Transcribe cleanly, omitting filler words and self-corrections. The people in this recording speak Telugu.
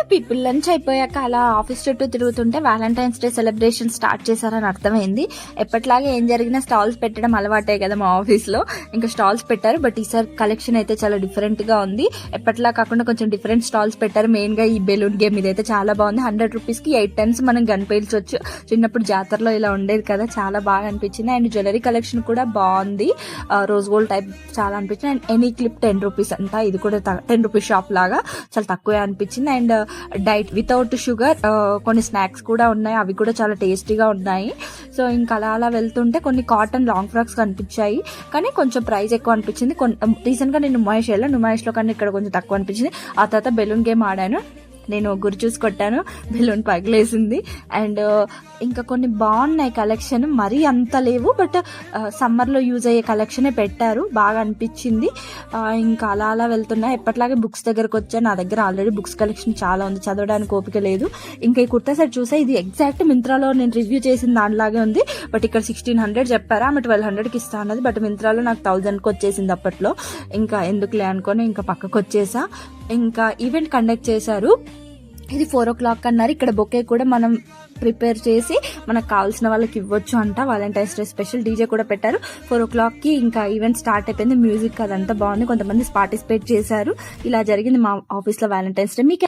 హలో పీపుల్, లంచ్ అయిపోయాక అలా ఆఫీస్ చుట్టూ తిరుగుతుంటే వ్యాలంటైన్స్ డే సెలబ్రేషన్ స్టార్ట్ చేశారని అర్థమైంది. ఎప్పటిలాగే ఏం జరిగినా స్టాల్స్ పెట్టడం అలవాటే కదా మా ఆఫీస్లో. ఇంకా స్టాల్స్ పెట్టారు, బట్ ఈసారి కలెక్షన్ అయితే చాలా డిఫరెంట్గా ఉంది. ఎప్పటిలా కాకుండా కొంచెం డిఫరెంట్ స్టాల్స్ పెట్టారు. మెయిన్గా ఈ బెలూన్ గేమ్ ఇదైతే చాలా బాగుంది. 100 రూపీస్కి 8 టన్స్ మనం గన్ పేల్చొచ్చు. చిన్నప్పుడు జాతరలో ఇలా ఉండేది కదా, చాలా బాగా అనిపించింది. అండ్ జ్యువెలరీ కలెక్షన్ కూడా బాగుంది, రోజ్ గోల్డ్ టైప్ చాలా అనిపించింది. అండ్ ఎనీ క్లిప్ 10 రూపీస్ అంట. ఇది కూడా 10 రూపీస్ షాప్ లాగా చాలా తక్కువే అనిపించింది. అండ్ డైట్ వితౌట్ షుగర్ కొన్ని స్నాక్స్ కూడా ఉన్నాయి, అవి కూడా చాలా టేస్టీగా ఉన్నాయి. సో ఇంకా అలా వెళ్తుంటే కొన్ని కాటన్ లాంగ్ ఫ్రాక్స్ కనిపించాయి, కానీ కొంచెం ప్రైస్ ఎక్కువ అనిపించింది. రీసెంట్గా నేను నుమాయిష్లో కానీ ఇక్కడ కొంచెం తక్కువ అనిపించింది. ఆ తర్వాత బెలూన్ గేమ్ ఆడాను, నేను గురి చూసి కొట్టాను, బెలూన్ పగిలేసింది. అండ్ ఇంకా కొన్ని బాగున్నాయి కలెక్షన్, మరీ అంత లేవు, బట్ సమ్మర్లో యూజ్ అయ్యే కలెక్షనే పెట్టారు, బాగా అనిపించింది. ఇంకా అలా వెళ్తున్నా. ఎప్పటిలాగే బుక్స్ దగ్గరకు వచ్చాను. నా దగ్గర ఆల్రెడీ బుక్స్ కలెక్షన్ చాలా ఉంది, చదవడానికి ఓపిక లేదు. ఇంకా ఈ కుర్తా సెట్ చూసా, ఇది ఎగ్జాక్ట్ మింత్రాలో నేను రివ్యూ చేసిన దానిలాగే ఉంది, బట్ ఇక్కడ 1600 చెప్పారా, ఆమె 1200కి ఇస్తా అన్నది. బట్ మింత్రాలో నాకు 1000కి వచ్చేసింది అప్పట్లో. ఇంకా ఎందుకులే అనుకొని ఇంకా పక్కకు వచ్చేసా. ఇంకా ఈవెంట్ కండక్ట్ చేశారు, ఇది 4 o'clock అన్నారు. ఇక్కడ బొకే కూడా మనం ప్రిపేర్ చేసి మనకు కావాల్సిన వాళ్ళకి ఇవ్వచ్చు అంట. వాలంటైన్స్ డే స్పెషల్ డీజే కూడా పెట్టారు. 4 o'clockకి ఇంకా ఈవెంట్ స్టార్ట్ అయిపోయింది. మ్యూజిక్ అదంతా బాగుంది, కొంతమంది పార్టిసిపేట్ చేశారు. ఇలా జరిగింది మా ఆఫీస్లో వాలంటైన్స్ డే. మీకు